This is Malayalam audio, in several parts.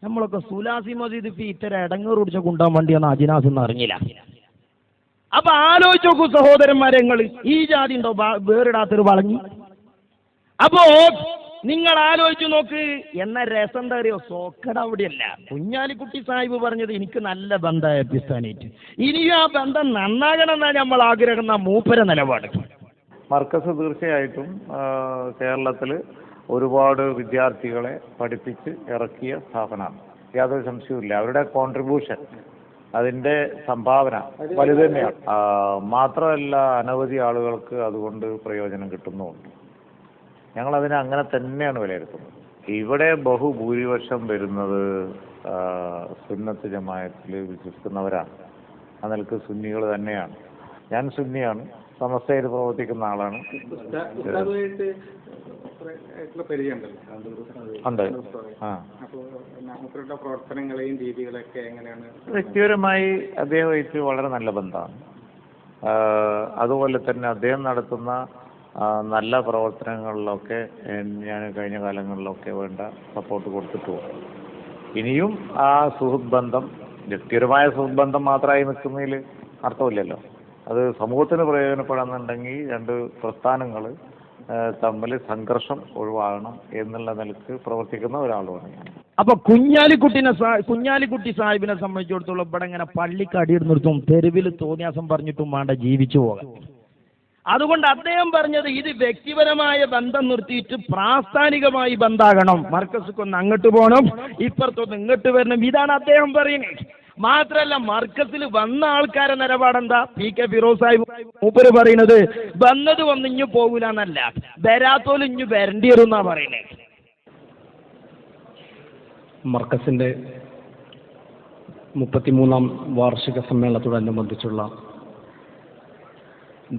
നമ്മളൊക്കെ സുലാസി മസ്ജിദ് ഇപ്പൊ ഇത്തരം ഇടങ്ങേറ് കുടിച്ച കൊണ്ടാൻ വേണ്ടിയാണ് അജിനാസ് എന്ന് അറിഞ്ഞില്ല. അപ്പൊ ആലോചിച്ച് നോക്കൂ സഹോദരന്മാരെ, നിങ്ങൾ ഈ ജാതി ഉണ്ടോ വേറിടാത്തൊരു വളഞ്ഞി? അപ്പോ നിങ്ങൾ ആലോചിച്ചു നോക്ക്. എന്ന രസം എന്താ അറിയോ, സോക്കട അവിടെയല്ല. കുഞ്ഞാലിക്കുട്ടി സാഹിബ് പറഞ്ഞത് എനിക്ക് നല്ല ബന്ധമായ പാകിസ്ഥാനായിട്ട്, ഇനിയും ആ ബന്ധം നന്നാകണം എന്നാണ് നമ്മൾ ആഗ്രഹം, മൂപ്പര നിലപാട്. മർക്കസ് തീർച്ചയായിട്ടും കേരളത്തിൽ ഒരുപാട് വിദ്യാർത്ഥികളെ പഠിപ്പിച്ച് ഇറക്കിയ സ്ഥാപനമാണ്, യാതൊരു സംശയവുമില്ല. അവരുടെ കോൺട്രിബ്യൂഷൻ, അതിൻ്റെ സംഭാവന വലുത് തന്നെയാണ്. മാത്രമല്ല അനവധി ആളുകൾക്ക് അതുകൊണ്ട് പ്രയോജനം കിട്ടുന്നുമുണ്ട്. ഞങ്ങളതിനെ അങ്ങനെ തന്നെയാണ് വിലയിരുത്തുന്നത്. ഇവിടെ ബഹുഭൂരിപക്ഷം വരുന്നത് സുന്നത്ത് ജമാഅത്തിൽ വിശ്വസിക്കുന്നവരാണ്. ആ നിലക്ക് സുന്നികൾ തന്നെയാണ്. ഞാൻ സുന്നിയാണ്, സമസ്തയിൽ പ്രവർത്തിക്കുന്ന ആളാണ്. ഉണ്ട്. പ്രവർത്തനങ്ങളെയും രീതികളൊക്കെ എങ്ങനെയാണ്? വ്യക്തിപരമായി അദ്ദേഹമായിട്ട് വളരെ നല്ല ബന്ധമാണ്. അതുപോലെ തന്നെ അദ്ദേഹം നടത്തുന്ന നല്ല പ്രവർത്തനങ്ങളിലൊക്കെ ഞാൻ കഴിഞ്ഞ കാലങ്ങളിലൊക്കെ വേണ്ട സപ്പോർട്ട് കൊടുത്തിട്ടുമുണ്ട്. ഇനിയും ആ സുഹൃത്ത് ബന്ധം, വ്യക്തിപരമായ സുഹൃത്ത് ബന്ധം മാത്രമായി നിൽക്കുന്നതിൽ അർത്ഥമില്ലല്ലോ. അത് സമൂഹത്തിന് പ്രയോജനപ്പെടാന്നുണ്ടെങ്കിൽ രണ്ട് പ്രസ്ഥാനങ്ങൾ തമ്മിൽ സംഘർഷം ഒഴിവാകണം എന്നുള്ള നിലക്ക് പ്രവർത്തിക്കുന്ന ഒരാളുമാണ് ഞാൻ. അപ്പൊ കുഞ്ഞാലിക്കുട്ടി സാഹിബിനെ സംബന്ധിച്ചിടത്തോളം ഇവിടെ ഇങ്ങനെ പള്ളിക്ക് അടിയിടുന്നിടത്തും തെരുവിൽ തോന്നിയാസം പറഞ്ഞിട്ടും വേണ്ട ജീവിച്ചു പോകാൻ. അതുകൊണ്ട് അദ്ദേഹം പറഞ്ഞത് ഇത് വ്യക്തിപരമായ ബന്ധം നിർത്തിയിട്ട് പ്രാസ്ഥാനികമായി ബന്ധാകണം. മർക്കസിക്കൊന്ന് അങ്ങോട്ട് പോകണം, ഇപ്പുറത്തൊന്ന് ഇങ്ങോട്ട് വരണം, ഇതാണ് അദ്ദേഹം പറയുന്നത്. മാത്രല്ല മർക്കസിൽ വന്ന ആൾക്കാരെ നിലപാടെന്താ? PK ഫിറോസ് സാഹിബ് മൂപ്പര് പറയുന്നത് വന്നത് വന്ന് ഇഞ്ഞു പോകൂലെന്നല്ല, വരാത്തോലും ഇഞ്ഞു വരേണ്ടി വരും എന്നാ പറയുന്നത്. മർക്കസിന്റെ 33ാം വാർഷിക സമ്മേളനത്തോടനുബന്ധിച്ചുള്ള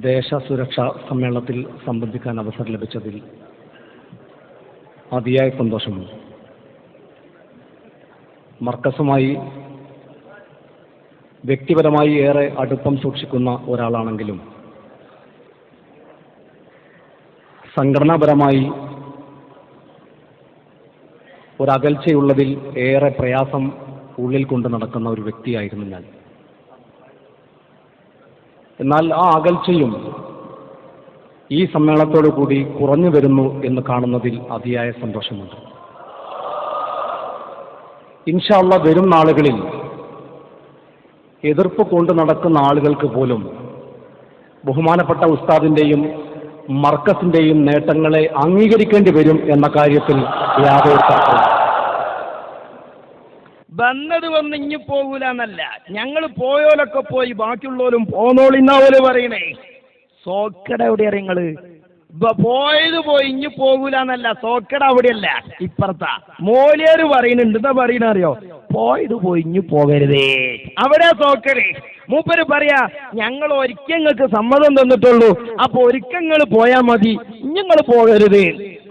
ദേശസുരക്ഷാ സമ്മേളനത്തിൽ സംബന്ധിക്കാൻ അവസരം ലഭിച്ചതിൽ അതിയായ സന്തോഷമുണ്ട്. മർക്കസുമായി വ്യക്തിപരമായി ഏറെ അടുപ്പം സൂക്ഷിക്കുന്ന ഒരാളാണെങ്കിലും സംഘടനാപരമായി ഒരകൽച്ചയുള്ളതിൽ ഏറെ പ്രയാസം ഉള്ളിൽ കൊണ്ട് നടക്കുന്ന ഒരു വ്യക്തിയായിരുന്നു ഞാൻ. എന്നാൽ ആ അകൽച്ചയും ഈ സമ്മേളനത്തോടു കൂടി കുറഞ്ഞു വരുന്നു എന്ന് കാണുന്നതിൽ അതിയായ സന്തോഷമുണ്ട്. ഇൻഷാ അല്ലാഹ് വരും നാളുകളിൽ എതിർപ്പ് കൊണ്ട് നടക്കുന്ന ആളുകൾക്ക് പോലും ബഹുമാനപ്പെട്ട ഉസ്താദിന്റെയും മർക്കസിന്റെയും നേട്ടങ്ങളെ അംഗീകരിക്കേണ്ടി വരും എന്ന കാര്യത്തിൽ യാതൊരു തർക്കവും. വന്നത് വന്ന് ഇഞ്ഞു പോകൂലെന്നല്ല, ഞങ്ങൾ പോയോലൊക്കെ പോയി ബാക്കിയുള്ളവരും പോന്നോളിന്നാവല് പറയണേ. സോക്കട എവിടെ അറിയങ്ങള്? പോയത് പോയി ഇഞ്ഞു പോകൂലെന്നല്ല, സോക്കട അവിടെയല്ല, ഇപ്പുറത്താ. മോലിയര് പറയുന്നുണ്ട്, എന്താ പറയണ അറിയോ? പോയത് പോയി ഇഞ്ഞു പോകരുതേ, അവിടെ സോക്കടേ. മൂപ്പര് പറയാ ഞങ്ങൾ ഒരിക്കങ്ങൾക്ക് സമ്മതം തന്നിട്ടുള്ളൂ, അപ്പൊ ഒരിക്കങ്ങൾ പോയാ മതി, നിങ്ങൾ പോകരുത്.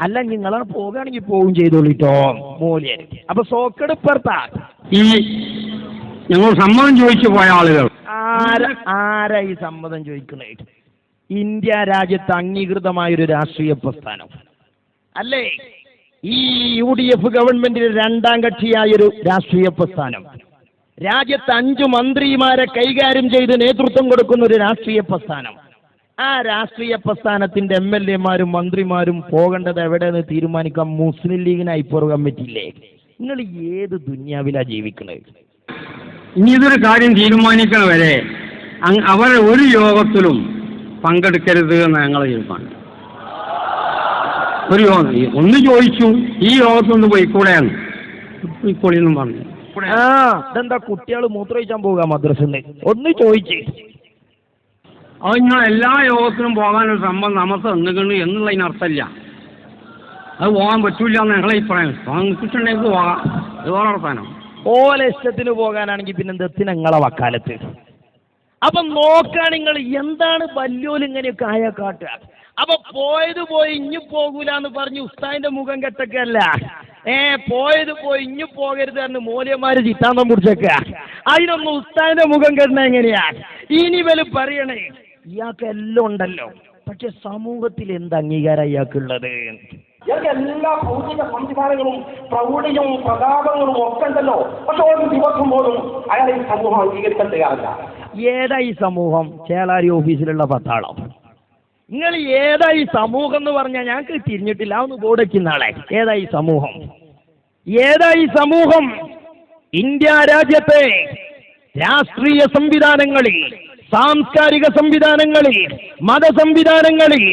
അല്ല നിങ്ങളാ പോകുകയാണെങ്കിൽ പോവും ചെയ്തോളിട്ടോ മോലിയര്. അപ്പൊ സോക്കട് ഇപ്പുറത്താ. ഈ ഞങ്ങൾ സമ്മതം ചോദിച്ചു പോയ ആളുകൾ ആരാ ഈ സമ്മതം ചോദിക്കണേ? ഇന്ത്യ രാജ്യത്ത് അംഗീകൃതമായൊരു രാഷ്ട്രീയ പ്രസ്ഥാനം അല്ലേ ഈ UDF ഗവൺമെന്റിന് രണ്ടാം കക്ഷിയായൊരു രാഷ്ട്രീയ പ്രസ്ഥാനം. രാജ്യത്ത് 5 മന്ത്രിമാരെ കൈകാര്യം ചെയ്ത് നേതൃത്വം കൊടുക്കുന്ന ഒരു രാഷ്ട്രീയ പ്രസ്ഥാനം. ആ രാഷ്ട്രീയ പ്രസ്ഥാനത്തിന്റെ MLA മാരും മന്ത്രിമാരും പോകേണ്ടത് എവിടെയെന്ന് തീരുമാനിക്കാൻ മുസ്ലിം ലീഗിന് ഐപ്പോർ കമ്മിറ്റിയില്ലേ? നിങ്ങൾ ഏത് ദുനിയാവിലാ ജീവിക്കുന്നത്? ഇനി ഇതൊരു കാര്യം തീരുമാനിക്കണ വരെ അവരെ ഒരു യോഗത്തിലും പങ്കെടുക്കരുത് എന്ന് ഞങ്ങൾ തീരുമാനം. ഒരു യോഗം ഒന്ന് ചോദിച്ചു, ഈ യോഗത്തൊന്ന് പോയിക്കൂടെയാണ് പോയിക്കോളിന്നും പറഞ്ഞു. ഇതെന്താ കുട്ടികൾ മൂത്രമൊഴിച്ചാൻ പോവുക മദ്രസന്ന്? ഒന്ന് ചോദിച്ച് അത് നിങ്ങൾ എല്ലാ യോഗത്തിനും പോകാനൊരു സംഭവം നമുക്ക് തന്നിട്ടുണ്ട് എന്നുള്ളതിനർത്ഥമില്ല. അത് പോകാൻ പറ്റൂല എന്ന് ഞങ്ങളെ അഭിപ്രായം. കിട്ടുണ്ടെങ്കിൽ പോകാം, അത് വേറെ വർത്താനം. ഓലെ ഇഷ്ടത്തിന് പോകാനാണെങ്കിൽ പിന്നെ എന്തെത്തിന് നിങ്ങളെ വക്കാലത്ത്? അപ്പൊ നോക്കാൻ നിങ്ങൾ എന്താണ് വല്യോല് ഇങ്ങനെയൊക്കെ ആയ കാട്ടുക? അപ്പൊ പോയത് പോയി ഇഞ്ഞു പോകൂലെന്ന് പറഞ്ഞ് ഉസ്താദിന്റെ മുഖം കെട്ടൊക്കെയല്ല, പോയത് പോയി ഇഞ്ഞു പോകരുത് എന്ന് മൂല്യന്മാര് ചിത്താന്തം പിടിച്ചേക്ക. അതിനൊന്നും ഉസ്താദിന്റെ മുഖം കെട്ടണ എങ്ങനെയാ? ഇനി വല് പറയണേ ഇയാൾക്ക് എല്ലാം ഉണ്ടല്ലോ, പക്ഷെ സമൂഹത്തിൽ എന്ത് അംഗീകാരം ഇയാൾക്കുള്ളത്? ഞങ്ങൾക്ക് എല്ലാ ഭൗതിക സംവിധാനങ്ങളും പ്രൗഢിയും പ്രതാപങ്ങളും ഒക്കെ ഉണ്ടല്ലോ. പക്ഷെ ഒരു ദിവസം പോലും അയാളെ ഈ സമൂഹം അംഗീകരിക്കാൻ തയ്യാറില്ല. ഏതാ ഈ സമൂഹം? ചേളാരി ഓഫീസിലുള്ള പത്താളോ? നിങ്ങൾ ഏതാ ഈ സമൂഹം എന്ന് പറഞ്ഞാൽ ഞങ്ങൾക്ക് തിരിഞ്ഞിട്ടില്ല. ഒന്ന് ബോർഡയ്ക്കുന്ന ആളെ ഏതാ ഈ സമൂഹം? ഏതാ ഈ സമൂഹം? ഇന്ത്യ രാജ്യത്തെ രാഷ്ട്രീയ സംവിധാനങ്ങളിൽ, സാംസ്കാരിക സംവിധാനങ്ങളിൽ, മതസംവിധാനങ്ങളിൽ,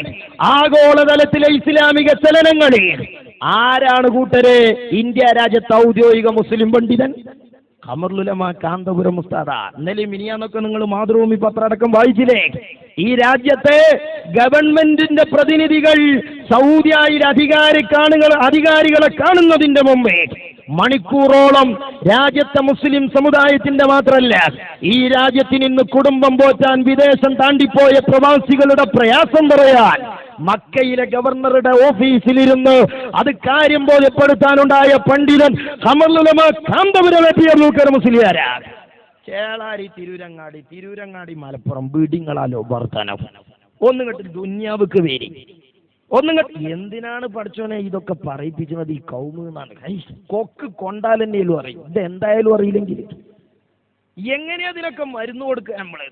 ആഗോളതലത്തിലെ ഇസ്ലാമിക ചലനങ്ങളിൽ ആരാണ് കൂട്ടരെ ഇന്ത്യ രാജ്യത്തെ ഔദ്യോഗിക മുസ്ലിം പണ്ഡിതൻ? ഖമറുലുലമ കാന്തപുരം ഉസ്താദ. ഇന്നലെ മിനിയാന്നൊക്കെ നിങ്ങൾ മാതൃഭൂമി പത്രം അടക്കം വായിച്ചില്ലേ? ഈ രാജ്യത്തെ ഗവൺമെന്റിന്റെ പ്രതിനിധികൾ സൗദിയായി അധികാരികളെ കാണുന്നതിന്റെ മുമ്പേ മണിക്കൂറോളം രാജ്യത്തെ മുസ്ലിം സമുദായത്തിന്റെ മാത്രമല്ല ഈ രാജ്യത്തിന് ഇന്ന് കുടുംബം പോറ്റാൻ വിദേശം താണ്ടിപ്പോയ പ്രവാസികളുടെ പ്രയാസം പറയാൻ മക്കയിലെ ഗവർണറുടെ ഓഫീസിലിരുന്ന് അത് കാര്യം ബോധ്യപ്പെടുത്താനുണ്ടായ പണ്ഡിതൻ ഖമറുലുലമ കാന്തപുരം മുസ്ലിയാരാ. ചേളാരി തിരൂരങ്ങാടി മലപ്പുറം ബീഡിങ്ങളാലോ വർത്തനം. ഒന്നുകെട്ട് ദുന്യാവുക്ക് വേരി ഒന്നുകെട്ട് എന്തിനാണ് പഠിച്ചോനെ ഇതൊക്കെ പറയിപ്പിച്ചത്? ഈ കൗമ് എന്നാണ്. കൊക്ക് കൊണ്ടാലെന്നേലും അറിയും. ഇത് എന്തായാലും അറിയില്ലെങ്കിൽ എങ്ങനെയാ ഇതിനൊക്കെ മരുന്ന് കൊടുക്കുക നമ്മള്?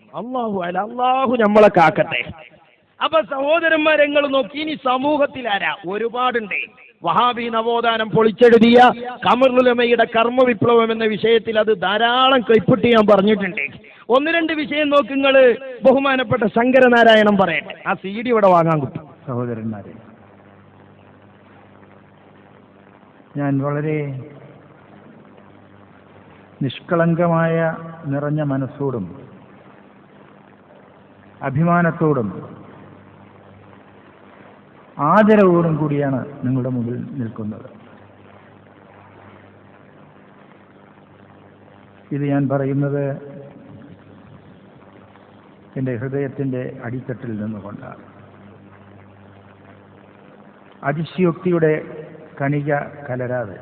അള്ളാഹു നമ്മളെ കാക്കട്ടെ. അപ്പൊ സഹോദരന്മാരെ, നിങ്ങൾ നോക്കി, ഇനി സമൂഹത്തിൽ ആരാ? ഒരുപാടുണ്ട്. വഹാബി നവോത്ഥാനം പൊളിച്ചെഴുതിയ ഖമറുലുലമയുടെ കർമ്മ വിപ്ലവം എന്ന വിഷയത്തിൽ അത് ധാരാളം കൈപ്പിട്ട് ഞാൻ പറഞ്ഞിട്ടുണ്ട്. ഒന്ന് രണ്ട് വിഷയം നോക്കുങ്ങൾ. ബഹുമാനപ്പെട്ട ശങ്കരനാരായണം പറയട്ടെ. ആ CD ഇവിടെ വാങ്ങാൻ കിട്ടും. സഹോദരന്മാരെ, ഞാൻ വളരെ നിഷ്കളങ്കമായ നിറഞ്ഞ മനസ്സോടും അഭിമാനത്തോടും ആദരവോടും കൂടിയാണ് നിങ്ങളുടെ മുമ്പിൽ നിൽക്കുന്നത്. ഇത് ഞാൻ പറയുന്നത് എൻ്റെ ഹൃദയത്തിൻ്റെ അടിത്തട്ടിൽ നിന്നുകൊണ്ടാണ്. അതിശയോക്തിയുടെ കണിക കലരാതെ.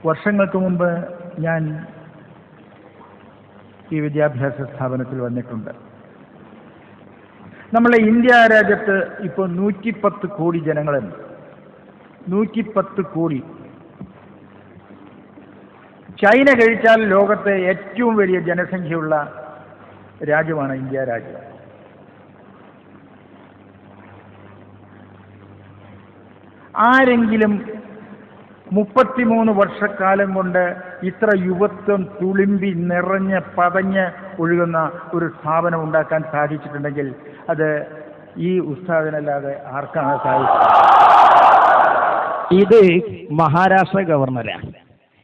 വർഷങ്ങൾക്ക് മുമ്പ് ഞാൻ ഈ വിദ്യാഭ്യാസ സ്ഥാപനത്തിൽ വന്നിട്ടുണ്ട്. നമ്മളെ ഇന്ത്യ രാജ്യത്ത് ഇപ്പോൾ 110 കോടി ജനങ്ങളുണ്ട്. 110 കോടി. ചൈന കഴിച്ചാൽ ലോകത്തെ ഏറ്റവും വലിയ ജനസംഖ്യയുള്ള രാജ്യമാണ് ഇന്ത്യ രാജ്യം. ആരെങ്കിലും 33 വർഷക്കാലം കൊണ്ട് ഇത്ര യുവത്വം തുളുമ്പി നിറഞ്ഞ് പതഞ്ഞ് ഒഴുകുന്ന ഒരു സ്ഥാപനം ഉണ്ടാക്കാൻ സാധിച്ചിട്ടുണ്ടെങ്കിൽ അത് ഈ ഉസ്താദിനല്ലാതെ ആർക്കാണ് സാധിച്ചത്? ഇത് മഹാരാഷ്ട്ര ഗവർണറാ.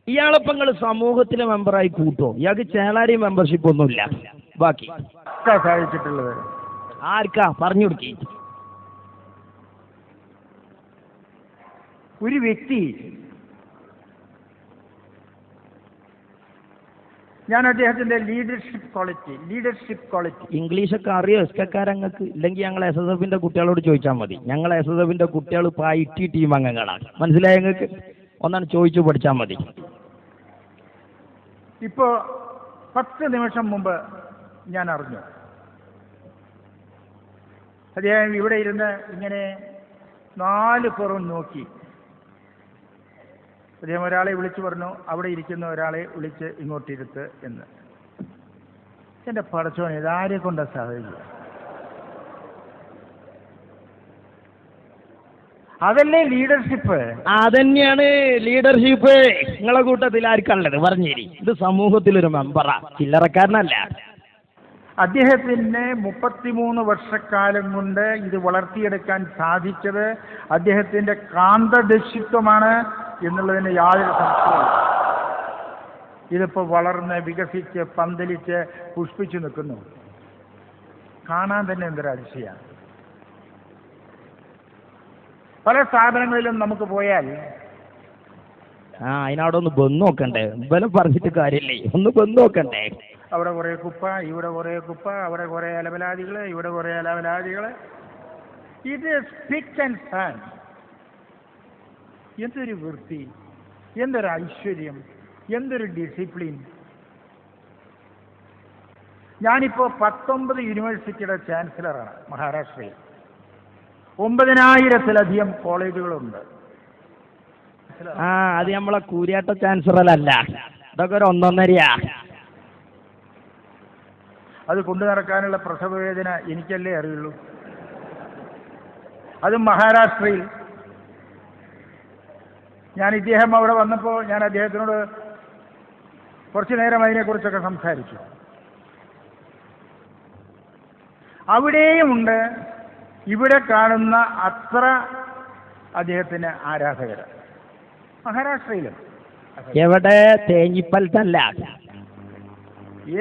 ഇയാളിപ്പോ നിങ്ങൾ സമൂഹത്തിലെ മെമ്പറായി കൂട്ടോ? ഇയാൾക്ക് ചേളാരി മെമ്പർഷിപ്പ് ഒന്നുമില്ല. ബാക്കി സാധിച്ചിട്ടുള്ളത് ആർക്കാ പറഞ്ഞു കൊടുക്കി? ഒരു വ്യക്തി, ഞാൻ അദ്ദേഹത്തിന്റെ ലീഡർഷിപ്പ് ക്വാളിറ്റി ഇംഗ്ലീഷൊക്കെ അറിയോ? എസ്കക്കാരങ്ങൾക്ക് ഇല്ലെങ്കിൽ ഞങ്ങൾ SSFന്റെ കുട്ടികളോട് ചോദിച്ചാൽ മതി. ഞങ്ങൾ SSFന്റെ കുട്ടികൾ ഇപ്പോൾ IT ടീം അംഗങ്ങളാണ്. മനസ്സിലായ ഞങ്ങൾക്ക്? ഒന്നാണ് ചോദിച്ചു പഠിച്ചാൽ മതി. ഇപ്പോ 10 നിമിഷം മുമ്പ് ഞാൻ അറിഞ്ഞു, അദ്ദേഹം ഇവിടെ ഇരുന്ന് ഇങ്ങനെ 4 പുറം നോക്കി. അദ്ദേഹം ഒരാളെ വിളിച്ചു പറഞ്ഞു, അവിടെ ഇരിക്കുന്ന ഒരാളെ വിളിച്ച് ഇങ്ങോട്ടിരുത്ത് എന്ന്. എൻ്റെ പടച്ചോനെ, ഇതാരെ കൊണ്ടാ സാധിക്കുക? അതല്ലേ ലീഡർഷിപ്പ്? അതന്നെയാണ് ലീഡർഷിപ്പ്. നിങ്ങളെ കൂട്ടത്തിൽ ആർക്കുള്ളത് പറഞ്ഞേരി? ഇത് സമൂഹത്തിലൊരു മെമ്പറാ, ചില്ലറക്കാരനല്ല. അദ്ദേഹത്തിന് 33 വർഷക്കാലം കൊണ്ട് ഇത് വളർത്തിയെടുക്കാൻ സാധിച്ചത് അദ്ദേഹത്തിന്റെ കാന്തദക്ഷിത്വമാണ് എന്നുള്ളതിന് യാതൊരു സംശയവും. ഇതിപ്പോൾ വളർന്ന് വികസിച്ച് പന്തലിച്ച് പുഷ്പിച്ചു നിൽക്കുന്നു. കാണാൻ തന്നെ എന്തൊരു അതിശയാണ്. പല സ്ഥാപനങ്ങളിലും നമുക്ക് പോയാൽ അതിനവിടെ ഒന്ന് ബന്ധു നോക്കണ്ടേ? ബലം പറഞ്ഞിട്ട് കാര്യമില്ലേ, ഒന്ന് ബന്ധു നോക്കണ്ടേ? അവിടെ കുറേ കുപ്പ, ഇവിടെ കുറേ കുപ്പ, അവിടെ കുറേ അലവലാദികൾ, ഇവിടെ കുറേ അലവലാദികൾ. ഇത് സ്പിക്ക് ആൻഡ് സ്പാൻ. എന്തൊരു വൃത്തി, എന്തൊരു ഐശ്വര്യം, എന്തൊരു ഡിസിപ്ലിൻ. ഞാനിപ്പോൾ 19 യൂണിവേഴ്സിറ്റിയുടെ ചാൻസലറാണ് മഹാരാഷ്ട്രയിൽ. 9,000-ത്തിലധികം കോളേജുകളുണ്ട്. ആ അത് നമ്മളെ കൂരിയാട്ട ചാൻസലറല്ല, ഇതൊക്കെ ഒരു 1.5. അത് കൊണ്ടു നടക്കാനുള്ള പ്രസവവേദന എനിക്കല്ലേ അറിയുള്ളൂ. അതും മഹാരാഷ്ട്രയിൽ. ഇദ്ദേഹം അവിടെ വന്നപ്പോൾ ഞാൻ അദ്ദേഹത്തിനോട് കുറച്ചു നേരം അതിനെക്കുറിച്ചൊക്കെ സംസാരിച്ചു. അവിടെയുമുണ്ട് ഇവിടെ കാണുന്ന അത്ര അദ്ദേഹത്തിന് ആരാധകർ. മഹാരാഷ്ട്രയിലും. എവിടെ? തേഞ്ഞിപ്പലത്തല്ല.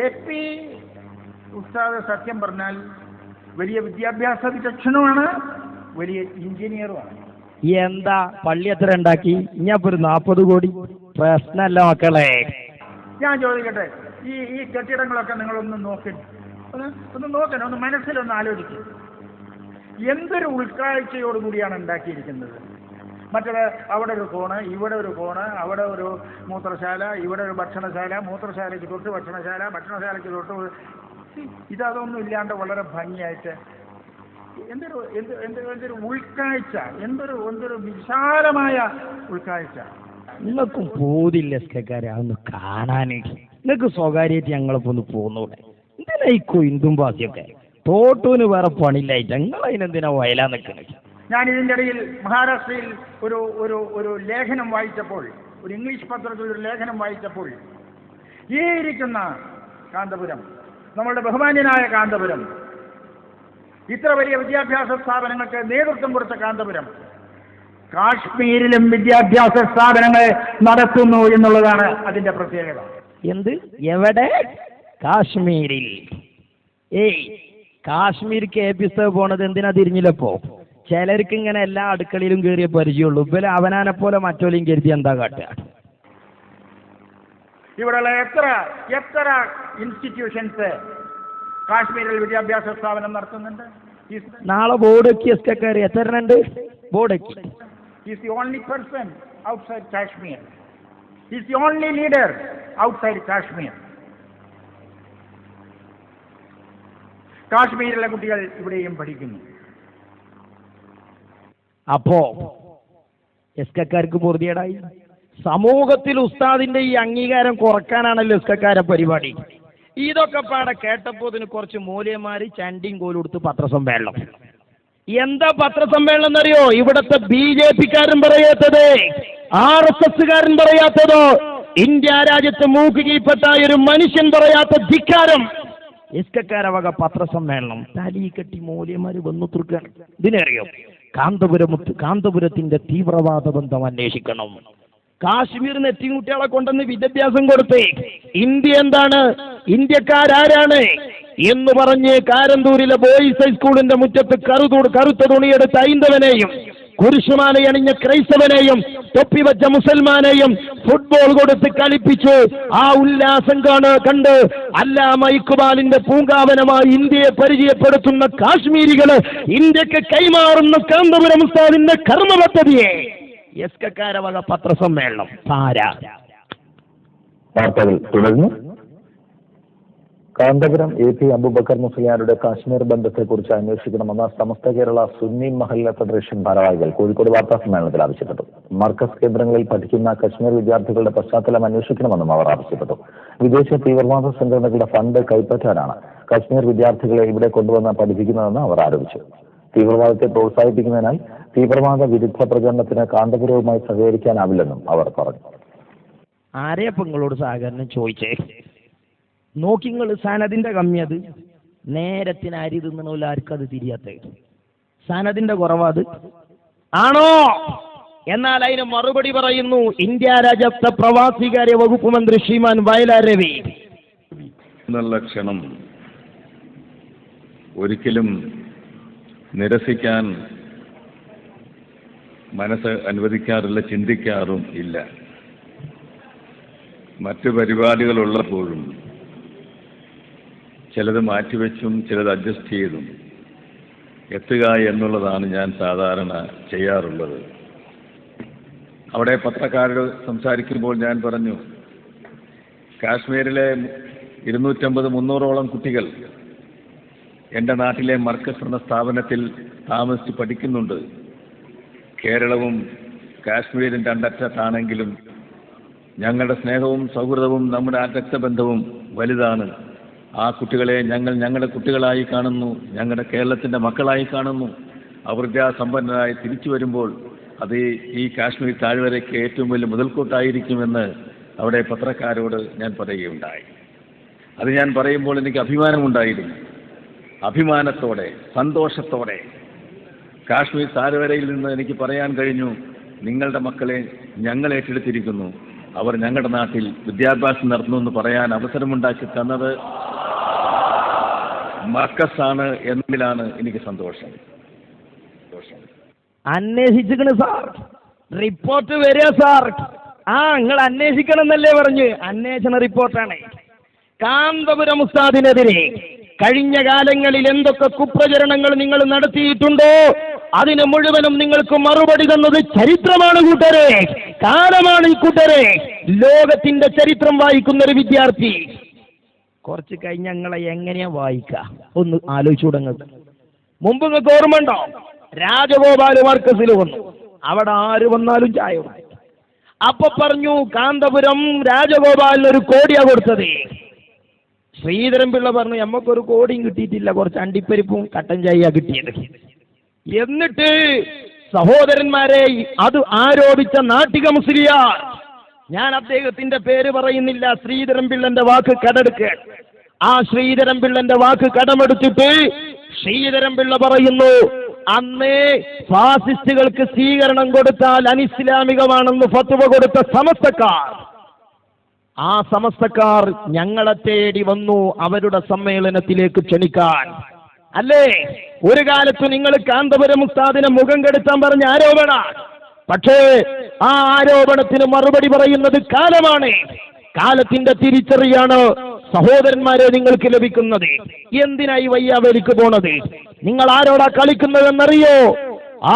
AP ഉസ്താദ് സത്യം പറഞ്ഞാൽ വലിയ വിദ്യാഭ്യാസ വിചക്ഷണമാണ്, വലിയ എഞ്ചിനീയറുമാണ്. എന്താ പള്ളി എത്ര ഉണ്ടാക്കി? ഇനിയപ്പോ ഒരു 40 കോടി പ്രശ്നമല്ല മക്കളെ. ഞാൻ ചോദിക്കട്ടെ, ഈ കെട്ടിടങ്ങളൊക്കെ നിങ്ങളൊന്ന് നോക്കണം, ഒന്ന് മനസ്സിലൊന്ന് ആലോചിക്കും. എന്തൊരു ഉൾക്കാഴ്ചയോടുകൂടിയാണ് ഉണ്ടാക്കിയിരിക്കുന്നത്. മറ്റേ അവിടെ ഒരു കോണ്, ഇവിടെ ഒരു കോണ്, അവിടെ ഒരു മൂത്രശാല, ഇവിടെ ഒരു ഭക്ഷണശാല, മൂത്രശാലയ്ക്ക് തൊട്ട് ഭക്ഷണശാല, ഭക്ഷണശാലയ്ക്ക് തൊട്ട് ഇതൊന്നും ഇല്ലാണ്ട് വളരെ ഭംഗിയായിട്ട് എന്തൊരു ഉൾക്കാഴ്ച, എന്തൊരു വിശാലമായ ഉൾക്കാഴ്ച. നിങ്ങൾക്കും പോതില്ല എസ്കക്കാരെ അതൊന്ന് കാണാനേ. നിങ്ങൾക്ക് സ്വകാര്യമായിട്ട് ഞങ്ങളിപ്പോ ഒന്ന് പോന്നൂടെ? എന്തിനായിക്കോ ഇന്ദും പാസിയൊക്കെ തോട്ടൂന് വേറെ പണിയില്ലായിട്ട് ഞങ്ങൾ അതിനെന്തിനാ വയലാ നിൽക്കണേ? ഞാൻ ഇതിൻ്റെ ഇടയിൽ മഹാരാഷ്ട്രയിൽ ഒരു ലേഖനം വായിച്ചപ്പോൾ, ഒരു ഇംഗ്ലീഷ് പത്രത്തിൽ ഒരു ലേഖനം വായിച്ചപ്പോൾ, ഈ ഇരിക്കുന്ന കാന്തപുരം, നമ്മളുടെ ബഹുമാന്യനായ കാന്തപുരം, ഇത്ര വലിയ വിദ്യാഭ്യാസ സ്ഥാപനങ്ങൾക്ക് നേതൃത്വം കൊടുത്ത കാന്തപുരം, കാശ്മീരിലും വിദ്യാഭ്യാസ സ്ഥാപനങ്ങൾ നടത്തുന്നു എന്നുള്ളതാണ് അതിന്റെ പ്രത്യേകത. എന്ത്? എവിടെ? കാശ്മീരിൽ. കാശ്മീർക്ക് ഏപ്പിസ്ത പോണത് എന്തിനാ തിരിഞ്ഞില്ലപ്പോ? ചിലർക്ക് ഇങ്ങനെ എല്ലാ അടുക്കളയിലും കയറിയ പരിചയമുള്ളൂ. ഇവര് അവനാനെ പോലെ മറ്റോലെയും കരുതി എന്താ കാട്ടുക? ഇവിടെയുള്ള എത്ര ഇൻസ്റ്റിറ്റ്യൂഷൻസ് കാശ്മീരിൽ വിദ്യാഭ്യാസ സ്ഥാപനം നടത്തുന്നുണ്ട്? നാളെ ബോർഡെക്കി എസ്കക്കാർ എത്രണ്ട്? ബോർഡെക്കി. He is the only person outside Kashmir. He is the only leader outside Kashmir. കാശ്മീരിലെ കുട്ടികൾ ഇവിടെയും പഠിക്കുന്നു. അപ്പോ എസ്കക്കാർക്ക് പൊറുതിയേടായി. സമൂഹത്തിൽ ഉസ്താദിന്റെ ഈ അംഗീകാരം കുറക്കാനാണല്ലോ എസ്കക്കാരെ പരിപാടി. ഇതൊക്കെ പാടെ കേട്ടപ്പോ ഇതിന് കുറച്ച് മൂല്യന്മാര് ചണ്ടിയും കോലും കൊടുത്ത് പത്രസമ്മേളനം. എന്താ പത്രസമ്മേളനം എന്നറിയോ? ഇവിടത്തെ BJP-കാരൻ പറയാത്തത്, RSS-കാരൻ പറയാത്തതോ, ഇന്ത്യ രാജ്യത്ത് മൂക്കുകീപ്പെട്ട ഒരു മനുഷ്യൻ പറയാത്ത ധിക്കാരം. എസ്കക്കാര വക പത്രസമ്മേളനം തലി കെട്ടി മൂല്യന്മാര് വന്നു തീർക്കാണ്. ഇതിനറിയോ? കാന്തപുരത്തിന്റെ തീവ്രവാദ ബന്ധം അന്വേഷിക്കണം. കാശ്മീരിന് എത്തിക്കുട്ടികളെ കൊണ്ടുവന്ന് വിദ്യാഭ്യാസം കൊടുത്തേ. ഇന്ത്യ എന്താണ്, ഇന്ത്യക്കാരാരാണ് എന്ന് പറഞ്ഞ് കാരന്തൂരിലെ ബോയ്സ് ഹൈസ്കൂളിന്റെ മുറ്റത്ത് കറുത്ത തുണിയെടുത്ത ഹൈന്ദവനെയും കുരിശുമാലയണിഞ്ഞ ക്രൈസ്തവനെയും തൊപ്പി വെച്ച മുസൽമാനെയും ഫുട്ബോൾ കൊടുത്ത് കളിപ്പിച്ചു. ആ ഉല്ലാസം കണ്ട് അല്ലാമ ഇഖ്ബാലിന്റെ പൂങ്കാവനമായി ഇന്ത്യയെ പരിചയപ്പെടുത്തുന്ന കാശ്മീരികള് ഇന്ത്യക്ക് കൈമാറുന്ന കാന്തപുരം ഉസ്താദിന്റെ കർമ്മ പദ്ധതിയെ എസ്കക്കാര വക പത്രസമ്മേളനം. വാർത്തകൾ തുടർന്നു. കാന്തപുരം AP അബൂബക്കർ മുസ്ലിയാരുടെ കാശ്മീർ ബന്ധത്തെക്കുറിച്ച് അന്വേഷിക്കണമെന്ന് സമസ്ത കേരള സുന്നി മഹല്ല ഫെഡറേഷൻ ഭാരവാഹികൾ കോഴിക്കോട് വാർത്താ സമ്മേളനത്തിൽ ആവശ്യപ്പെട്ടു. മർക്കസ് കേന്ദ്രങ്ങളിൽ പഠിക്കുന്ന കശ്മീർ വിദ്യാർത്ഥികളുടെ പശ്ചാത്തലം അന്വേഷിക്കണമെന്നും അവർ ആവശ്യപ്പെട്ടു. വിദേശ തീവ്രവാദ സംഘടനകളുടെ ഫണ്ട് കൈപ്പറ്റാനാണ് കശ്മീർ വിദ്യാർത്ഥികളെ ഇവിടെ കൊണ്ടുവന്ന് പഠിപ്പിക്കുന്നതെന്ന് അവർ ആരോപിച്ചു. തീവ്രവാദത്തെ പ്രോത്സാഹിപ്പിക്കുന്നതിനാൽ തീവ്രവാദ വിരുദ്ധ പ്രചരണത്തിന് കാന്തപുരവുമായി സഹകരിക്കാനാവില്ലെന്നും അവർ പറഞ്ഞു. ആരെയപ്പം നിങ്ങളോട് സഹകരണം ചോദിച്ചേ? നോക്കിങ്ങൾ സനദിന്റെ കമ്മിയത് നേരത്തിന് അരി തിന്നണമല്ലോ, ആർക്കും അത് തിരിയാത്ത സനദിന്റെ കുറവാത് ആണോ? എന്നാൽ അതിന് മറുപടി പറയുന്നു ഇന്ത്യ രാജ്യത്തെ പ്രവാസികാര്യ വകുപ്പ് മന്ത്രി ശ്രീമാൻ വയലാർ രവി. എന്നുള്ള ക്ഷണം ഒരിക്കലും നിരസിക്കാൻ മനസ്സ് അനുവദിക്കാറില്ല, ചിന്തിക്കാറും ഇല്ല. മറ്റു പരിപാടികളുള്ളപ്പോഴും ചിലത് മാറ്റിവെച്ചും ചിലത് അഡ്ജസ്റ്റ് ചെയ്തും എത്തുക എന്നുള്ളതാണ് ഞാൻ സാധാരണ ചെയ്യാറുള്ളത്. അവിടെ പത്രക്കാരോട് സംസാരിക്കുമ്പോൾ ഞാൻ പറഞ്ഞു, കാശ്മീരിലെ 250-300ഓളം കുട്ടികൾ എൻ്റെ നാട്ടിലെ മർക്കസ് എന്ന സ്ഥാപനത്തിൽ താമസിച്ച് പഠിക്കുന്നുണ്ട്. കേരളവും കാശ്മീരും രണ്ടറ്റത്താണെങ്കിലും ഞങ്ങളുടെ സ്നേഹവും സൗഹൃദവും നമ്മുടെ രക്തബന്ധവും വലുതാണ്. ആ കുട്ടികളെ ഞങ്ങൾ ഞങ്ങളുടെ കുട്ടികളായി കാണുന്നു, ഞങ്ങളുടെ കേരളത്തിൻ്റെ മക്കളായി കാണുന്നു. അവർ വിദ്യാസമ്പന്നരായി തിരിച്ചു വരുമ്പോൾ അത് ഈ കാശ്മീർ താഴ്വരയ്ക്ക് ഏറ്റവും വലിയ മുതൽക്കൂട്ടായിരിക്കുമെന്ന് അവിടെ പത്രക്കാരോട് ഞാൻ പറയുകയുണ്ടായി. അത് ഞാൻ പറയുമ്പോൾ എനിക്ക് അഭിമാനമുണ്ടായിരുന്നു. അഭിമാനത്തോടെ സന്തോഷത്തോടെ കാശ്മീർ താഴ്വരയിൽ നിന്ന് എനിക്ക് പറയാൻ കഴിഞ്ഞു, നിങ്ങളുടെ മക്കളെ ഞങ്ങൾ ഏറ്റെടുത്തിരിക്കുന്നു, അവർ ഞങ്ങളുടെ നാട്ടിൽ വിദ്യാഭ്യാസം നടത്തുമെന്ന് പറയാൻ അവസരമുണ്ടാക്കി തന്നത് മർക്കസാണ് എന്നതിലാണ് എനിക്ക് സന്തോഷം. അന്വേഷിച്ചിക്കണ് സാർ, റിപ്പോർട്ട് വരിക സാർ. നിങ്ങൾ അന്വേഷിക്കണം എന്നല്ലേ പറഞ്ഞ്? അന്വേഷണ റിപ്പോർട്ടാണ്. കാന്തപുരം ഉസ്താദിനെതിരെ കഴിഞ്ഞ കാലങ്ങളിൽ എന്തൊക്കെ കുപ്രചരണങ്ങൾ നിങ്ങൾ നടത്തിയിട്ടുണ്ടോ അതിന് മുഴുവനും നിങ്ങൾക്ക് മറുപടി തന്നത് ചരിത്രമാണ് കൂട്ടരെ, കാലമാണ് ഈ കൂട്ടരെ. ലോകത്തിന്റെ ചരിത്രം വായിക്കുന്ന ഒരു വിദ്യാർത്ഥി കുറച്ച് കഴിഞ്ഞ് ഞങ്ങളെ എങ്ങനെയാ വായിക്കുക ഒന്ന് ആലോചിച്ചു തുടങ്ങുക. മുമ്പ് നിങ്ങൾക്ക് ഓർമ്മയുണ്ടോ? രാജഗോപാൽ മർക്കസിൽ വന്നു, അവിടെ ആര് വന്നാലും ചായ കൊടുത്തു. അപ്പൊ പറഞ്ഞു കാന്തപുരം രാജഗോപാലിന് 1 കോടിയാ കൊടുത്തത്. ശ്രീധരൻപിള്ള പറഞ്ഞു ഞമ്മക്കൊരു കോടിയും കിട്ടിയിട്ടില്ല, കുറച്ച് അണ്ടിപ്പരിപ്പും കട്ടൻ ചായ കിട്ടിയത്. എന്നിട്ട് സഹോദരന്മാരെ അത് ആരോപിച്ച നാട്ടിക മുസ്ലിയാർ, ഞാൻ അദ്ദേഹത്തിന്റെ പേര് പറയുന്നില്ല, ശ്രീധരൻപിള്ളന്റെ വാക്ക് കടമെടുക്കുക. ആ ശ്രീധരൻപിള്ളന്റെ വാക്ക് കടമെടുത്തിട്ട് ശ്രീധരൻപിള്ള പറയുന്നു, അന്ന് ഫാസിസ്റ്റുകൾക്ക് സ്വീകരണം കൊടുത്താൽ അനിസ്ലാമികമാണെന്ന് ഫത്വ കൊടുത്ത സമസ്തക്കാർ, ആ സമസ്തക്കാർ ഞങ്ങളെ തേടി വന്നു അവരുടെ സമ്മേളനത്തിലേക്ക് ക്ഷണിക്കാൻ. അല്ലേ, ഒരു കാലത്ത് നിങ്ങൾ കാന്തപുരം ഉസ്താദിനെ മുഖം കെടുത്താൻ പറഞ്ഞ ആരോപണ, പക്ഷേ ആ ആരോപണത്തിന് മറുപടി പറയുന്നത് കാലമാണ്. കാലത്തിന്റെ തിരിച്ചറിയാണ് സഹോദരന്മാരെ നിങ്ങൾക്ക് ലഭിക്കുന്നത്. എന്തിനായി വയ്യാവേലിക്ക് പോണത്? നിങ്ങൾ ആരോടാ കളിക്കുന്നതെന്നറിയോ?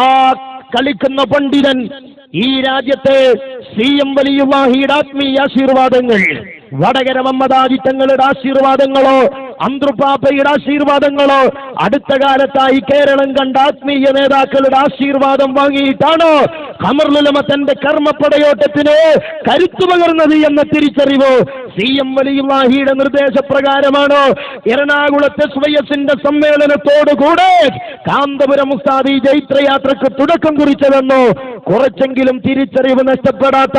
ആ കളിക്കുന്ന പണ്ഡിതൻ ഈ രാജ്യത്തെ CM വലിയുള്ളാഹിയുടെ ആത്മീയ ആശീർവാദങ്ങൾ, വടകര മമ്മദാജി തങ്ങളുടെ ആശീർവാദങ്ങളോ അന്തൃപാപ്പയുടെ ആശീർവാദങ്ങളോ അടുത്ത കാലത്തായി കേരളം കണ്ട ആത്മീയ നേതാക്കളുടെ ആശീർവാദം വാങ്ങിയിട്ടാണ് ഖമറുൽ തന്റെ കർമ്മപ്പടയോട്ടത്തിന് കരുത്തു പകർന്നത് എന്ന തിരിച്ചറിവ് CM വലിയുള്ളാഹിയുടെ നിർദ്ദേശപ്രകാരമാണ് എറണാകുളത്തെ സ്വയസിന്റെ സമ്മേളനത്തോടുകൂടെ കാന്തപുരം ഉസ്താദി ജൈത്രയാത്രക്ക് തുടക്കം കുറിച്ചതെന്നോ കുറച്ചെങ്കിലും തിരിച്ചറിവ് നഷ്ടപ്പെടാത്ത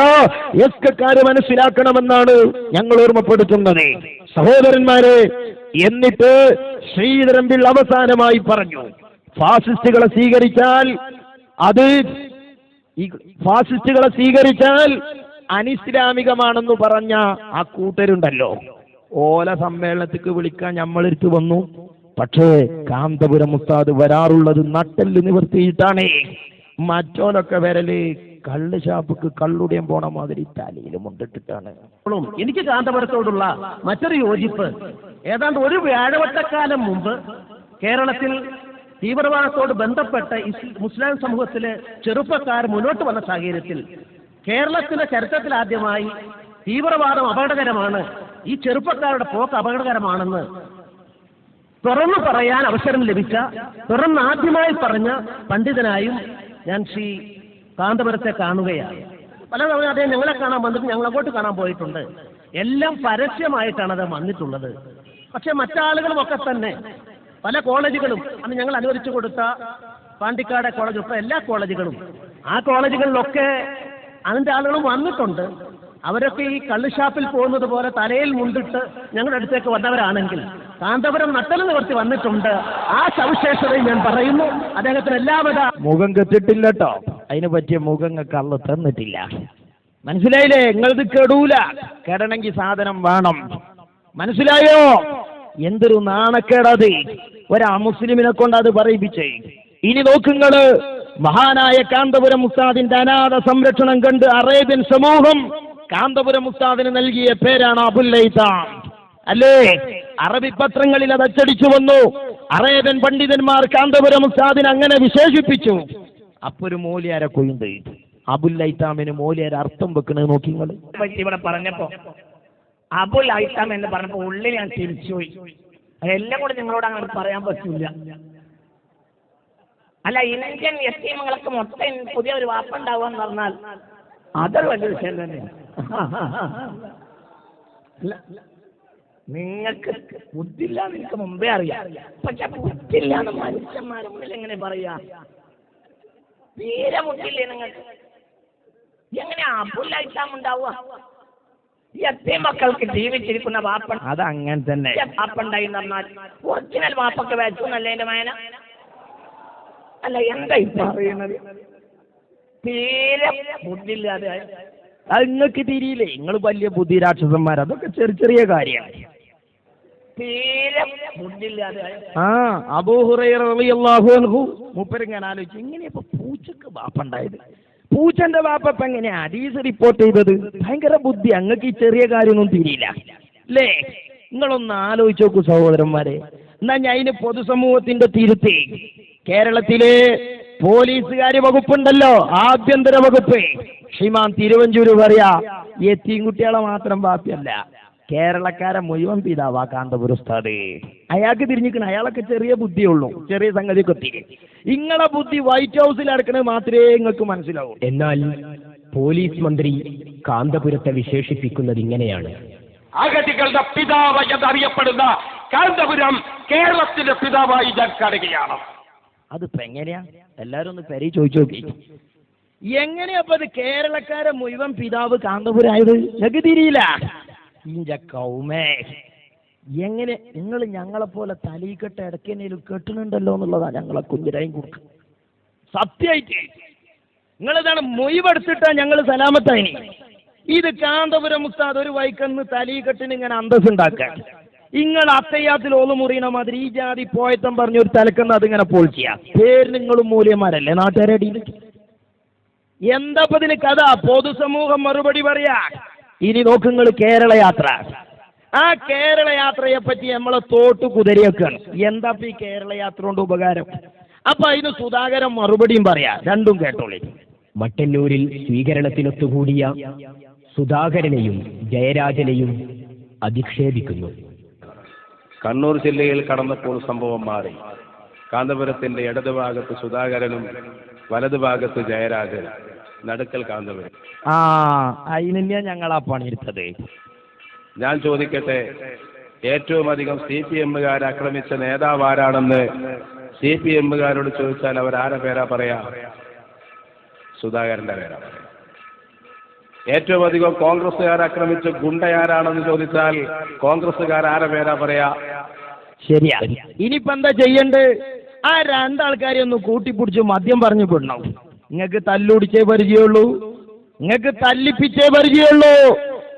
എസ്കക്കാര് മനസ്സിലാക്കണമെന്നാണ് ഞങ്ങൾ ഓർമ്മപ്പെടുത്തുന്നത്. സഹോദരന്മാരെ, എന്നിട്ട് ശ്രീധരൻപിള്ള അവസാനമായി പറഞ്ഞു, ഫാസിസ്റ്റുകളെ സ്വീകരിച്ചാൽ അനിസ്ലാമികമാണെന്ന് പറഞ്ഞ ആ കൂട്ടരുണ്ടല്ലോ, ഓല സമ്മേളനത്തിക്ക് വിളിക്കാൻ നമ്മളെടുത്ത് വന്നു. പക്ഷേ കാന്തപുരം ഉസ്താദ് വരാറുള്ളത് നട്ടെല്ല് നിവർത്തിയിട്ടാണ്. മറ്റോലൊക്കെ വരല് കള്ള് ഷാപ്പിക്ക് കള്ളുടേം പോണ മാതിരി തലയിലും മുണ്ടിട്ടിട്ടാണ്. എനിക്ക് കാന്തപുരത്തോടുള്ള മറ്റൊരു യോജിപ്പ്, ഏതാണ്ട് ഒരു വ്യാഴവട്ടക്കാലം മുമ്പ് കേരളത്തിൽ തീവ്രവാദത്തോട് ബന്ധപ്പെട്ട മുസ്ലിം സമൂഹത്തിലെ ചെറുപ്പക്കാർ മുന്നോട്ട് വന്ന സാഹചര്യത്തിൽ കേരളത്തിലെ ചരിത്രത്തിൽ ആദ്യമായി തീവ്രവാദം അപകടകരമാണ്, ഈ ചെറുപ്പക്കാരുടെ പോക്ക് അപകടകരമാണെന്ന് തുറന്നു പറയാൻ അവസരം ലഭിച്ച, തുറന്ന് ആദ്യമായി പറഞ്ഞ പണ്ഡിതനായും ഞാൻ ശ്രീ കാന്തപുരത്തെ കാണുകയാണ്. പല തവണ അദ്ദേഹം ഞങ്ങളെ കാണാൻ വന്നിട്ട് ഞങ്ങൾ അങ്ങോട്ട് കാണാൻ പോയിട്ടുണ്ട്. എല്ലാം പരസ്യമായിട്ടാണ് അത് വന്നിട്ടുള്ളത്. പക്ഷെ മറ്റാളുകളുമൊക്കെ തന്നെ പല കോളേജുകളും അന്ന് ഞങ്ങൾ അനുവദിച്ചു കൊടുത്ത പാണ്ടിക്കാട് കോളേജ് ഉൾപ്പെടെ എല്ലാ കോളേജുകളും, ആ കോളേജുകളിലൊക്കെ അതിൻ്റെ ആളുകളും വന്നിട്ടുണ്ട്. അവരൊക്കെ ഈ കള്ളുഷാപ്പിൽ പോകുന്നത് പോലെ തലയിൽ മുണ്ടിട്ട് ഞങ്ങളുടെ അടുത്തേക്ക് വന്നവരാണെങ്കിൽ കാന്തപുരം നട്ടൽ നിവർത്തി വന്നിട്ടുണ്ട്. ആ സവിശേഷതയും ഞാൻ പറയുന്നു. അദ്ദേഹത്തിന് എല്ലാവിധ മുഖം കെട്ടിട്ടില്ല കേട്ടോ, അതിന് പറ്റിയ മുഖം കള്ള് തന്നിട്ടില്ല. മനസ്സിലായില്ലേ? നിങ്ങളത് കെടൂല, കെടണമെങ്കിൽ സാധനം വേണം. മനസ്സിലായോ? എന്തൊരു നാണക്കേടത്, മുസ്ലിമിനെ കൊണ്ട് അത് പറയിപ്പിച്ചേ. ഇനി നോക്കുങ്ങള്, മഹാനായ കാന്തപുരം ഉസ്താദിന്റെ അനാഥ സംരക്ഷണം കണ്ട് അറേബ്യൻ സമൂഹം കാന്തപുരം ഉസ്താദിന് നൽകിയ പേരാണ് അബുൽ ലൈതാം. അല്ലേ, അറബി പത്രങ്ങളിൽ അത് അച്ചടിച്ചു വന്നു. അറേബ്യൻ പണ്ഡിതന്മാർ കാന്തപുരം ഉസ്താദിനെ അങ്ങനെ വിശേഷിപ്പിച്ചു. അപ്പൊ ഒരു മൂല്യാരെ കൊയ്യുണ്ട് അബുൽ ലൈതാമിന് മൂല്യാരെ അർത്ഥം വെക്കണത് നോക്കി നിങ്ങൾ. ഇവിടെ പറഞ്ഞപ്പോ അബുൽ ലൈതാം എന്ന് പറഞ്ഞപ്പോ ഉള്ളിൽ ഞാൻ തിരിച്ചുപോയി. അതെല്ലാം കൂടെ നിങ്ങളോട് അങ്ങനെ പറയാൻ പറ്റില്ല. അല്ല, ഇന്ത്യൻ യത്തീമുകൾക്ക് മൊത്തം പുതിയ ഒരു വാപ്പ ഉണ്ടാവുക എന്ന് പറഞ്ഞാൽ അതൊരു വലിയ വിഷയം തന്നെയാണ്. നിങ്ങൾക്ക് ബുദ്ധില്ല, നിങ്ങൾക്ക് മുമ്പേ അറിയാം. പക്ഷെ ബുദ്ധില്ല എന്ന് മനുഷ്യന്മാരുടെ മുന്നിൽ എങ്ങനെ പറയാ? തീരെ ബുദ്ധിയില്ലേ നിങ്ങൾക്ക്? എങ്ങനെയാ അബുല്ലായിട്ടാം ഉണ്ടാവുക? യത്തീം മക്കൾക്ക് ജീവിച്ചിരിക്കുന്ന വാപ്പ അത് അങ്ങനെ തന്നെ വാപ്പുണ്ടായി എന്ന് പറഞ്ഞാൽ ഒറിജിനൽ വാപ്പൊക്കെ വെച്ചു എന്നല്ലേ എന്റെ മയന? അല്ല, എന്താ പറയുന്നത്? തീരെ ബുദ്ധിയില്ലാതെ അത് നിങ്ങൾക്ക് തിരിയില്ലേ? നിങ്ങൾ വലിയ ബുദ്ധി രാക്ഷസന്മാർ. അതൊക്കെ ചെറിയ ചെറിയ കാര്യമാണ്. തീരെ ബുദ്ധിയില്ലാതെ അബൂ ഹുറൈറ റളിയല്ലാഹു അൻഹു മൂപ്പരിങ്ങനെ ആലോചിച്ചു, ഇങ്ങനെയപ്പോ പൂച്ചക്ക് വാപ്പുണ്ടായത്? പൂച്ചന്റെ വാപ്പ ഇപ്പൊ എങ്ങനെയാ ഹദീസ് റിപ്പോർട്ട് ചെയ്തത്? ഭയങ്കര ബുദ്ധി. അങ്ങക്ക് ഈ ചെറിയ കാര്യമൊന്നും തിരിയില്ല അല്ലേ? നിങ്ങളൊന്ന് ആലോചിച്ച് നോക്കൂ സഹോദരന്മാരെ. എന്നാ ഞാൻ അതിന് പൊതുസമൂഹത്തിന്റെ തിരുത്തി കേരളത്തിലെ പോലീസുകാരി വകുപ്പുണ്ടല്ലോ, ആഭ്യന്തര വകുപ്പ്, ഷിമാൻ തിരുവഞ്ചൂര് പറയാ യത്തീം കുട്ടികളെ മാത്രം ബാപ്പിയല്ല, കേരളക്കാരെ മുഴുവൻ പിതാവാ കാന്തപുരം ഉസ്താദ്. അയാൾക്ക് തിരിഞ്ഞിരിക്കണം. അയാളൊക്കെ ചെറിയ ബുദ്ധിയുള്ളൂ, ചെറിയ സംഗതിയൊക്കെ എത്തി. നിങ്ങളെ ബുദ്ധി വൈറ്റ് ഹൗസിൽ അടക്കണത് മാത്രമേ നിങ്ങൾക്ക് മനസ്സിലാവൂ. എന്നാൽ പോലീസ് മന്ത്രി കാന്തപുരത്തെ വിശേഷിപ്പിക്കുന്നത് ഇങ്ങനെയാണ്: അഗതികളുടെ പിതാവ് എന്നറിയപ്പെടുന്ന കാന്തപുരം കേരളത്തിന്റെ പിതാവായി ഞാൻ കാണുകയാണ്. അതിപ്പോ എങ്ങനെയാ? എല്ലാരും ഒന്ന് പെരി ചോദിച്ചു നോക്കി. എങ്ങനെയപ്പോ അത് കേരളക്കാരെ മുഴുവൻ പിതാവ് കാന്തപുരായത്? ഞങ്ങൾക്ക് തിരിയില്ല. ഇഞ്ച കൗമേ, എങ്ങനെ നിങ്ങൾ ഞങ്ങളെപ്പോലെ തലീക്കെട്ട് ഇടയ്ക്കെന്നേലും കെട്ടുന്നുണ്ടല്ലോ എന്നുള്ളതാ ഞങ്ങളെ കുഞ്ഞിരായും കൊടുക്കുക. സത്യമായിട്ട് നിങ്ങളിതാണ് മൊയ്വെടുത്തിട്ടാ ഞങ്ങൾ സലാമത്തായിനി. ഇത് കാന്തപുരം ഉസ്താദ് ഒരു വൈക്കന്ന് തലീക്കെട്ടിന് ഇങ്ങനെ അന്തസ്സുണ്ടാക്കാൻ നിങ്ങൾ അത്തയ്യാത്തിൽ ഓന്ന് മുറിയണ മാതിരി ഈ ജാതി പോയത്തം പറഞ്ഞൊരു തലക്കെന്ന് അതിങ്ങനെ പൊളിക്കുക. പേര് നിങ്ങളും മൂല്യന്മാരല്ലേ നാട്ടുകാരടിയിൽ? എന്താപ്പതിന് കഥ? പൊതുസമൂഹം മറുപടി പറയാ. ഇനി നോക്കുങ്ങൾ കേരള യാത്ര. ആ കേരള യാത്രയെ പറ്റി നമ്മളെ തോട്ട് കുതിരയൊക്കെയാണ്. എന്താ ഈ കേരള യാത്ര കൊണ്ട് ഉപകാരം? അപ്പൊ അതിന് സുധാകരൻ മറുപടിയും പറയാ. രണ്ടും കേട്ടോളി. മട്ടന്നൂരിൽ സ്വീകരണത്തിനൊത്തുകൂടിയ സുധാകരനെയും ജയരാജനെയും അധിക്ഷേപിക്കുന്നു. കണ്ണൂർ ജില്ലയിൽ കടന്നപ്പോൾ സംഭവം മാറി. കാന്തപുരത്തിന്റെ ഇടതുഭാഗത്ത് സുധാകരനും വലതുഭാഗത്ത് ജയരാജനും, നടുക്കൽ കാന്തപുരം. അതിനെന്നെയാ ഞങ്ങൾ ആ പണിയെടുത്തത്. ഞാൻ ചോദിക്കട്ടെ, ഏറ്റവും അധികം CPM-കാരെ ആക്രമിച്ച നേതാവ് ആരാണെന്ന് CPM-കാരോട് ചോദിച്ചാൽ അവർ ആരെ പേരാ പറയാ? സുധാകരന്റെ പേരാ പറയാ. ഏറ്റവും അധികം കോൺഗ്രസ്സുകാരെ ആക്രമിച്ച ഗുണ്ടയാരാണെന്ന് ചോദിച്ചാൽ കോൺഗ്രസ്സുകാർ ആരെ പേരാ പറയാ? ശരിയാ. ഇനിയിപ്പോ എന്താ ചെയ്യണ്ടേ? ആ രണ്ടാൾക്കാരെ ഒന്ന് കൂട്ടിപ്പിടിച്ച് മദ്യം പറഞ്ഞു വിടണം. നിങ്ങൾക്ക് തല്ലുടിച്ചേ പരിചയമുള്ളൂ, നിങ്ങൾക്ക് തല്ലിപ്പിച്ചേ പരിചയമുള്ളൂ,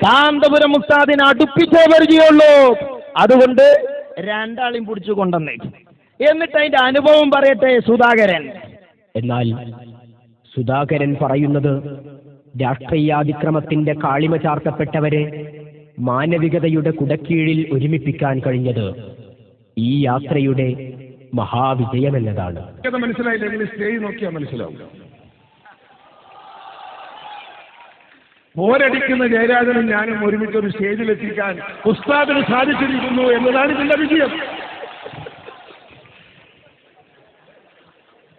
കാന്തപുരം ഉസ്താദിനെ അടുപ്പിച്ചേ പരിചയമുള്ളൂ. അതുകൊണ്ട് രണ്ടാളെയും പിടിച്ചു കൊണ്ടുവന്നേ. എന്നിട്ട് അതിന്റെ അനുഭവം പറയട്ടെ സുധാകരൻ. എന്നാൽ സുധാകരൻ പറയുന്നത് രാഷ്ട്രീയാതിക്രമത്തിന്റെ കാളിമ ചാർത്തപ്പെട്ടവരെ മാനവികതയുടെ കുടക്കീഴിൽ ഒരുമിപ്പിക്കാൻ കഴിഞ്ഞത് ഈ യാത്രയുടെ മഹാവിജയമെന്നതാണ്. മനസ്സിലായില്ലെങ്കിൽ സ്റ്റേജ് നോക്കിയാൽ മനസ്സിലാവും. പോരടിക്കുന്ന ജയരാജനും ഞാനും ഒരുമിച്ച് ഒരു സ്റ്റേജിലെത്തിക്കാൻ ഉസ്താദിന് സാധിച്ചിരിക്കുന്നു എന്നതാണ് ഇതിന്റെ വിജയം.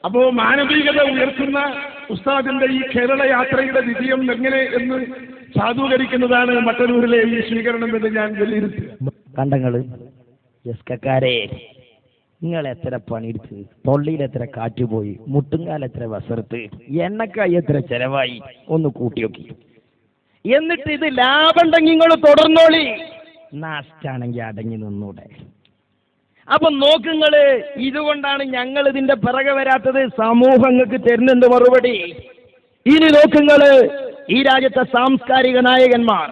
അപ്പോ മാനവികത ഉയർത്തുന്ന ഉസ്താദിന്റെ ഈ കേരള യാത്രയുടെ വിജയം എങ്ങനെ എന്ന് സാധൂകരിക്കുന്നതാണ് മട്ടന്നൂരിലെ ഈ സ്വീകരണം എന്ന് ഞാൻ വിലയിരുത്തി. കണ്ടങ്ങള് എസ്കക്കാരെ, നിങ്ങൾ എത്ര പണിയെടുത്ത്, തൊള്ളിയിൽ എത്ര കാറ്റുപോയി, മുട്ടുങ്കാൽ എത്ര വസർത്ത്, എണ്ണക്കായി എത്ര ചെലവായി, ഒന്ന് കൂട്ടി നോക്കി. എന്നിട്ട് ഇത് ലാഭമുണ്ടെങ്കിൽ നിങ്ങൾ തുടർന്നോളി, നഷ്ടാണെങ്കിൽ അടങ്ങി നിന്നൂടെ. അപ്പൊ നോക്കുങ്ങള്, ഇതുകൊണ്ടാണ് ഞങ്ങൾ ഇതിന്റെ പിറകെ വരാത്തത്. സമൂഹങ്ങൾക്ക് തരുന്നുണ്ട് മറുപടി. ഇനി നോക്കുങ്ങള്, ഈ രാജ്യത്തെ സാംസ്കാരിക നായകന്മാർ,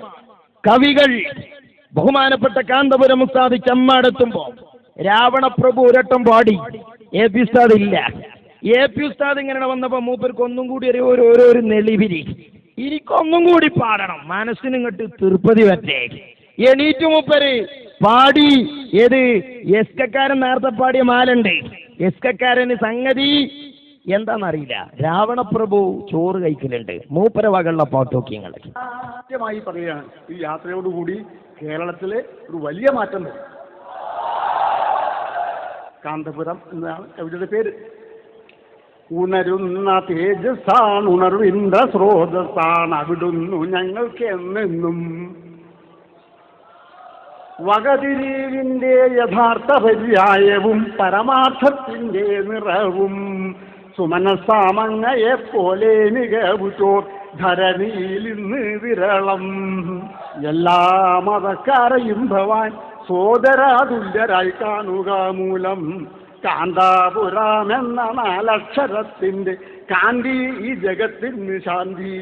കവികൾ, ബഹുമാനപ്പെട്ട കാന്തപുരം ഉസ്താദ് ചെമ്മാടെത്തുമ്പോ രാവണപ്രഭു ഒരട്ടം പാടി. AP ഉസ്താദ് ഇല്ല. AP ഉസ്താദ് ഇങ്ങനെ വന്നപ്പോ മൂപ്പർക്ക് ഒന്നും കൂടി ഒരു നെളിവിരി, എനിക്കൊന്നും കൂടി പാടണം, മനസ്സിന് ഇങ്ങോട്ട് തിരുപ്പതി വരട്ടെ. എണീറ്റ് മൂപ്പര് പാടി. ഏത് എസ്കക്കാരൻ നേരത്തെ പാടിയ മാലുണ്ട്. എസ്കക്കാരന് സംഗതി എന്താണെന്നറിയില്ല, രാവണപ്രഭു ചോറ് കഴിക്കലുണ്ട്. മൂപ്പര വകയുള്ള പാട്ടോക്കി ഞങ്ങൾ പറയുകയാണ്, ഈ യാത്രയോടുകൂടി കേരളത്തിലെ ഒരു വലിയ മാറ്റം വരും. കാന്തപുരം എന്നാണ് കവിതയുടെ പേര്. ഉണരുന്ന തേജസ്സാണ്, ഉണർവിന്റെ സ്രോതസ്സാണ് അവിടുന്നു ഞങ്ങൾക്ക് എന്നെന്നും. വകതിരിവിന്റെ യഥാർത്ഥ പര്യായവും പരമാർത്ഥത്തിന്റെ നിറവും സുമനസാമങ്ങയെ പോലെ മികവുറ്റോർ ധരണിയിൽ ഇന്ന് വിരളം. എല്ലാ മതക്കാരെയും ഭവാൻ സോദരാതുല്യരായി കാണുക മൂലം കാന്താപുരം എന്ന 4 അക്ഷരത്തിന്റെ കാന്തി ഈ ജഗത്തിന് ശാന്തി.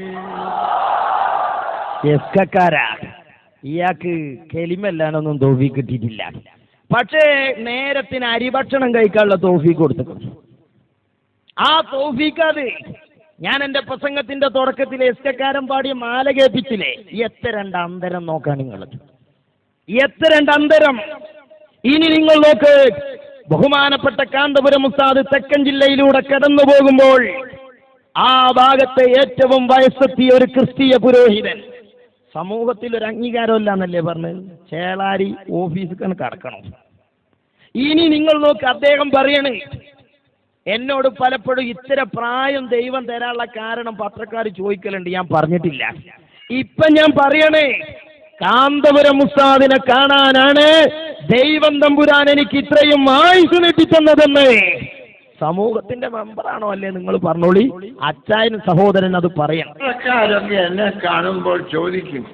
ഇയാൾക്ക് കെലിമല്ലാനൊന്നും തോഫി കിട്ടിയിട്ടില്ല. പക്ഷേ നേരത്തിന് അരിഭക്ഷണം കഴിക്കാനുള്ള തോഫി കൊടുത്തു. ആ തോഫിക്കത് ഞാൻ എൻ്റെ പ്രസംഗത്തിന്റെ തുടക്കത്തിൽ എസ്കക്കാരൻ പാടിയ മാല കേൾപ്പിച്ചില്ലേ? എത്ര അന്തരം നോക്കാൻ നിങ്ങൾ, എത്ര അന്തരം. ഇനി നിങ്ങൾ നോക്ക്, ബഹുമാനപ്പെട്ട കാന്തപുരം ഉസ്താദ് തെക്കൻ ജില്ലയിലൂടെ കടന്നു പോകുമ്പോൾ ആ ഭാഗത്തെ ഏറ്റവും വയസ്സെത്തിയ ഒരു ക്രിസ്തീയ പുരോഹിതൻ, സമൂഹത്തിൽ ഒരു അംഗീകാരമില്ല എന്നല്ലേ പറഞ്ഞത്, ചേളാരി ഓഫീസിൽ കടക്കണം. ഇനി നിങ്ങൾ നോക്ക്, അദ്ദേഹം പറയണേ, എന്നോട് പലപ്പോഴും ഇത്ര പ്രായം ദൈവം തരാനുള്ള കാരണം പത്രക്കാർ ചോദിക്കലുണ്ട്, ഞാൻ പറഞ്ഞിട്ടില്ല. ഇപ്പൊ ഞാൻ പറയണേ, കാന്തപുരം ഉസ്താദിനെ കാണാനാണ് ദൈവം തമ്പുരാൻ എനിക്ക് ഇത്രയും ആയുസ് നീട്ടിത്തന്നതെന്ന്. സമൂഹത്തിന്റെ മെമ്പറാണോ അല്ലേ നിങ്ങൾ പറഞ്ഞോളി, അച്ചായനും സഹോദരൻ അത് പറയണം. എന്നെ കാണുമ്പോൾ ചോദിക്കും,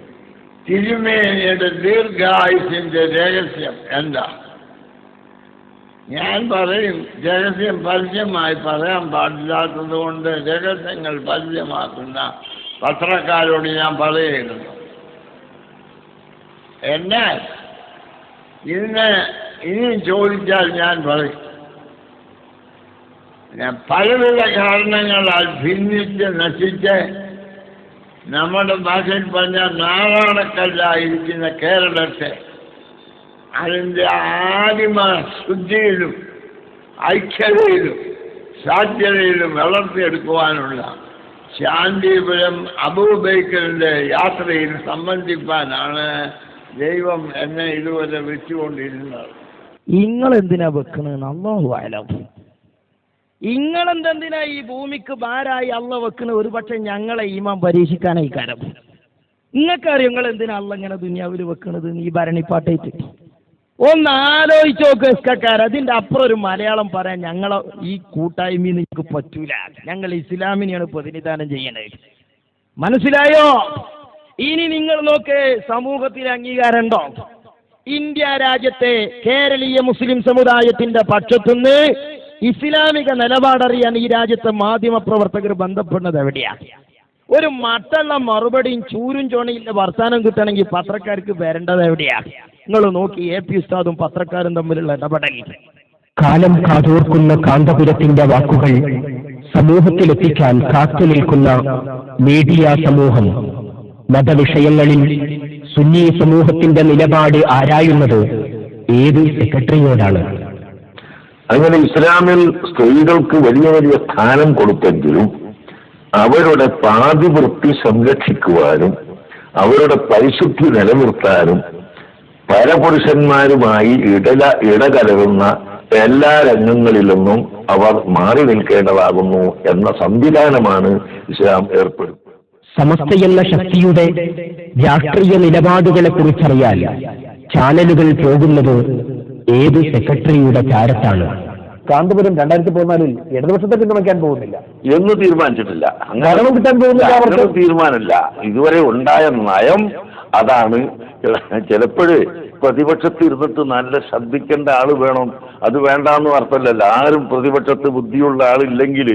തിരുമേനിയുടെ ദീർഘായുസിന്റെ രഹസ്യം എന്താ? ഞാൻ പറയും, രഹസ്യം പരസ്യമായി പറയാൻ പാടില്ലാത്തത് കൊണ്ട് രഹസ്യങ്ങൾ പരസ്യമാക്കുന്ന പത്രക്കാരോട് ഞാൻ പറയുന്നു. എന്നാൽ ഇനിയും ചോദിച്ചാൽ ഞാൻ പറയും, പലവിധ കാരണങ്ങളാൽ ഭിന്നിച്ച് നശിച്ച് നമ്മുടെ ഭാഷയിൽ പറഞ്ഞ നാരായണക്കല്ലായിരിക്കുന്ന കേരളത്തെ അതിൻ്റെ ആദിമ ശുദ്ധിയിലും ഐക്യതയിലും സാധ്യതയിലും വളർത്തിയെടുക്കുവാനുള്ള ശാന്തിപുരം അബൂബൈക്കറിന്റെ യാത്രയിൽ സംബന്ധിപ്പാനാണ് ദൈവം എന്നെ ഇതുവരെ വെച്ചുകൊണ്ടിരുന്നത്. നിങ്ങൾ എന്തിനാ വെക്കണെന്ന് അല്ലാഹു അഅലം. ഇങ്ങളെന്തെന്തിനാ ഈ ഭൂമിക്ക് ഭാരായി അള്ള വെക്കണ? ഒരു പക്ഷെ ഞങ്ങളെ ഈമാൻ പരീക്ഷിക്കാനായി കാരം. നിങ്ങൾക്കറിയോ നിങ്ങൾ എന്തിനാ അള്ള ഇങ്ങനെ ദുനിയാവിൽ വെക്കണത്? ഈ ഭരണിപ്പാട്ടേറ്റ് ഒന്ന് ആലോചിച്ച് നോക്ക് എസ്കക്കാർ. അതിന്റെ അപ്പുറം ഒരു മലയാളം പറയാൻ ഞങ്ങളെ ഈ കൂട്ടായ്മ നിങ്ങൾക്ക് പറ്റൂല. ഞങ്ങൾ ഇസ്ലാമിനെയാണ് പ്രതിനിധാനം ചെയ്യണത്, മനസ്സിലായോ? ഇനി നിങ്ങൾ നോക്ക്, സമൂഹത്തിൽ അംഗീകാരം ഉണ്ടോ? ഇന്ത്യ രാജ്യത്തെ കേരളീയ മുസ്ലിം സമുദായത്തിന്റെ പക്ഷത്തുനിന്ന് ഇസ്ലാമിക നിലപാടറിയാൻ ഈ രാജ്യത്തെ മാധ്യമ പ്രവർത്തകർ ബന്ധപ്പെടുന്നത് എവിടെയാ? ഒരു മട്ടുള്ള മറുപടിയും ചൂരും ചോണയില്ല വർത്താനം കിട്ടണമെങ്കിൽ പത്രക്കാർക്ക് വരേണ്ടത് എവിടെയാ? നിങ്ങൾ നോക്കി, AP ഉസ്താദും പത്രക്കാരും തമ്മിലുള്ള ഇടപെടൽ. കാലം കാതോർക്കുന്ന കാന്തപുരത്തിന്റെ വാക്കുകൾ സമൂഹത്തിലെത്തിക്കാൻ കാത്തു നിൽക്കുന്ന മീഡിയ സമൂഹം മതവിഷയങ്ങളിൽ സുന്നി സമൂഹത്തിന്റെ നിലപാട് ആരായുന്നത് ഏത് സെക്രട്ടറിയോടാണ്? അങ്ങനെ ഇസ്ലാമിൽ സ്ത്രീകൾക്ക് വലിയ വലിയ സ്ഥാനം കൊടുത്തെങ്കിലും അവരുടെ പാതിവൃത്തി സംരക്ഷിക്കുവാനും അവരുടെ പരിശുദ്ധി നിലനിർത്താനും പരപുരുഷന്മാരുമായി ഇടകലരുന്ന എല്ലാ രംഗങ്ങളിലൊന്നും അവർ മാറി നിൽക്കേണ്ടതാകുന്നു എന്ന സംവിധാനമാണ് ഇസ്ലാം ഏർപ്പെടുത്തുന്നത്. സമസ്തയെന്ന ശക്തിയുടെ രാഷ്ട്രീയ നിലപാടുകളെ കുറിച്ചറിയാൻ ചാനലുകൾ പോകുന്നത് ഏത് സെക്രട്ടറിയുടെ ചാരത്താണ്? കാന്തപുരം 2014 ഇടതുപക്ഷത്തെ പിന്തുണയ്ക്കാൻ പോകുന്നില്ല എന്ന് തീരുമാനിച്ചിട്ടില്ല. ഭരണം കിട്ടാൻ പോകുന്നില്ല, തീരുമാനമില്ല. ഇതുവരെ ഉണ്ടായ നയം അതാണ്. ചിലപ്പോഴ് പ്രതിപക്ഷത്ത് ഇരുന്നിട്ട് നല്ല ശബ്ദിക്കേണ്ട ആള് വേണം, അത് വേണ്ടാന്ന് അർത്ഥമല്ലല്ലോ. ആരും പ്രതിപക്ഷത്ത് ബുദ്ധിയുള്ള ആളില്ലെങ്കിൽ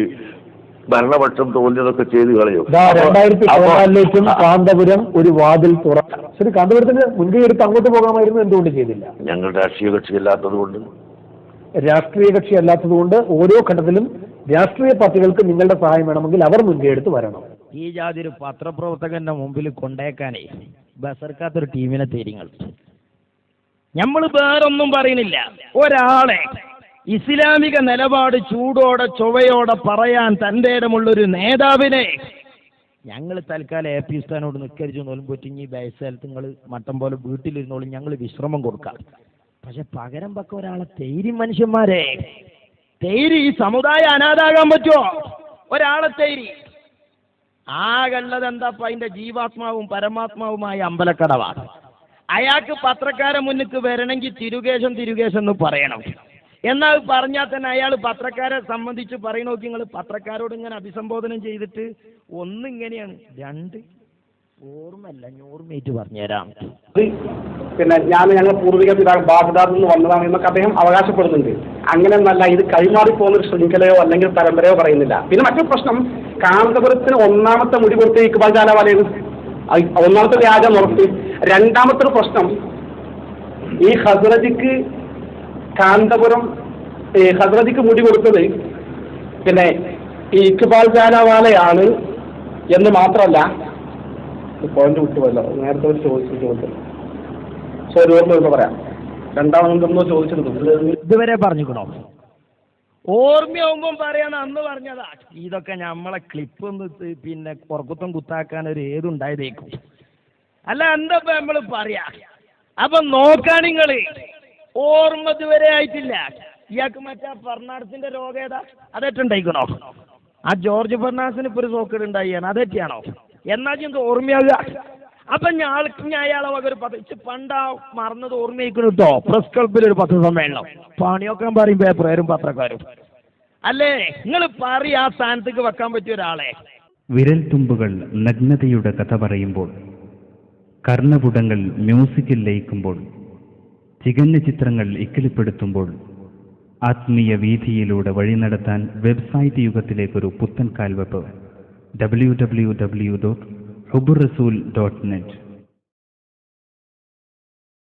ഭരണപക്ഷം തോന്നിയതൊക്കെ ചെയ്ത് കളയും. 2014 കാന്തപുരം ഒരു വാതിൽ തുറന്നു. ശരി, കാന്തപുരത്തിന് മുൻകൈ എടുത്ത് അങ്ങോട്ട് പോകാമായിരുന്നു, എന്തുകൊണ്ട് ചെയ്തില്ല? ഞങ്ങൾ രാഷ്ട്രീയ കക്ഷിയല്ലാത്തത് കൊണ്ട്. രാഷ്ട്രീയ കക്ഷി അല്ലാത്തത് കൊണ്ട് ഓരോ ഘട്ടത്തിലും രാഷ്ട്രീയ പാർട്ടികൾക്ക് നിങ്ങളുടെ സഹായം വേണമെങ്കിൽ അവർ മുൻകൈ എടുത്ത് വരണം. ഈ ജാതി ഒരു പത്രപ്രവർത്തകന്റെ മുമ്പിൽ കൊണ്ടേക്കാനേ ബസർക്കാത്തൊരു ടീമിനെ തേരിങ്ങൾ. നമ്മൾ വേറൊന്നും പറയുന്നില്ല. ഒരാളെ ഇസ്ലാമിക നിലപാട് ചൂടോടെ ചൊവ്വയോടെ പറയാൻ തൻ്റെ ഇടമുള്ളൊരു നേതാവിനെ ഞങ്ങൾ തൽക്കാലം AP ഉസ്താദിനോട് നിൽക്കരിച്ചു നോലും പറ്റിങ്ങി ബയസ്ഥലത്ത് നിങ്ങൾ മട്ടം പോലെ വീട്ടിലിരുന്നോളും, ഞങ്ങൾ വിശ്രമം കൊടുക്കാം. പക്ഷെ പകരം വെക്ക ഒരാളെ തേരി മനുഷ്യന്മാരെ തേരി ഈ സമുദായം അനാഥാകാൻ പറ്റുമോ? ഒരാളെ തേരി ആകെള്ളത് എന്താ? അതിന്റെ ജീവാത്മാവും പരമാത്മാവുമായ അമ്പലക്കടവാണ്. അയാൾക്ക് പത്രക്കാരെ മുന്നിക്ക് വരണമെങ്കിൽ തിരുകേശം എന്ന് പറയണം. എന്നാൽ പറഞ്ഞാൽ തന്നെ അയാൾ പത്രക്കാരെ സംബന്ധിച്ച് പറയണ നോക്കി. നിങ്ങൾ പത്രക്കാരോട് ഇങ്ങനെ അഭിസംബോധന ചെയ്തിട്ട് ഒന്നിങ്ങനെയാണ്, രണ്ട് ഓർമ്മല്ല ഓർമ്മയായിട്ട് പറഞ്ഞുതരാം. പിന്നെ ഞങ്ങൾ പൂർവിക പിതാവ് ബാഗ്ദാദിൽ നിന്ന് വന്നതാണ് എന്നൊക്കെ അദ്ദേഹം അവകാശപ്പെടുന്നുണ്ട്. അങ്ങനെയൊന്നല്ല, ഇത് കൈമാറി പോകുന്നൊരു ശൃംഖലയോ അല്ലെങ്കിൽ പരമ്പരയോ പറയുന്നില്ല. പിന്നെ മറ്റൊരു പ്രശ്നം, കാന്തപുരത്തിന് ഒന്നാമത്തെ മുടി കൊടുത്ത് ഇക്ബാൽ ജാലവാലയാണ് ഒന്നാമത്തെ വ്യാജം ഉറപ്പ്. രണ്ടാമത്തെ ഒരു പ്രശ്നം, ഈ ഹസ്രജിക്ക് കാന്തപുരം ഹസ്രജിക്ക് മുടി കൊടുത്തത് പിന്നെ ഈ ഇക്ബാൽ ജാലവാലയാണ് എന്ന് മാത്രമല്ല, പോയിന്റ് വിട്ടുപോയല്ലോ, നേരത്തെ ഒരു ചോദിച്ചു സോറി ഓർമ്മ പറയാം. രണ്ടാമതെന്തോ ചോദിച്ചിരുന്നു, ഇതുവരെ പറഞ്ഞിക്കണോ? ഓർമ്മയാവുമ്പം പറയാന്ന് അന്ന് പറഞ്ഞതാ. ഇതൊക്കെ നമ്മളെ ക്ലിപ്പ് ഒന്ന് പിന്നെ പുറക്കുത്തം കുത്താക്കാൻ ഒരു ഏതുണ്ടായതേക്കും. അല്ല എന്താ നമ്മൾ പറയാ? അപ്പൊ നോക്കാൻ നിങ്ങള് ഓർമ്മ ഇതുവരെ ആയിട്ടില്ല. ഇയാൾക്ക് മറ്റേ ഫെർണാണ്ടസിന്റെ രോഗം ഏതാ? അതേറ്റുണ്ടായിക്കണോ? ആ ജോർജ് ഫെർണാണ്ടസിന് ഇപ്പൊ ഒരു സോക്കേട് ഉണ്ടായിയാണ്, അതേറ്റിയാണോ? എന്നാ എന്ത് ഓർമ്മയാകുക? അപ്പൊ ഞാൻ അയാളെ വക ഒരു പണ്ടാ മറന്നത് ഓർമ്മയിക്കണം കേട്ടോ. പ്രസ് ക്ലബിൽ ഒരു പത്രസമ്മേളനം പണിയൊക്കാൻ പറയും പേപ്പറുകാരും പത്രക്കാരും. അല്ലേ നിങ്ങൾ ആ സ്ഥാനത്തേക്ക് വെക്കാൻ പറ്റിയ ഒരാളെ. വിരൽ തുമ്പുകൾ നഗ്നതയുടെ കഥ പറയുമ്പോൾ, കർണപുടങ്ങൾ മ്യൂസിക്കിൽ ലയിക്കുമ്പോൾ, തികഞ്ഞ ചിത്രങ്ങൾ ഇക്കിളിപ്പെടുത്തുമ്പോൾ, ആത്മീയ വീഥിയിലൂടെ വഴി നടത്താൻ വെബ്സൈറ്റ് യുഗത്തിലേക്കൊരു പുത്തൻ കാൽവെപ്പ്. www.huburrasool.net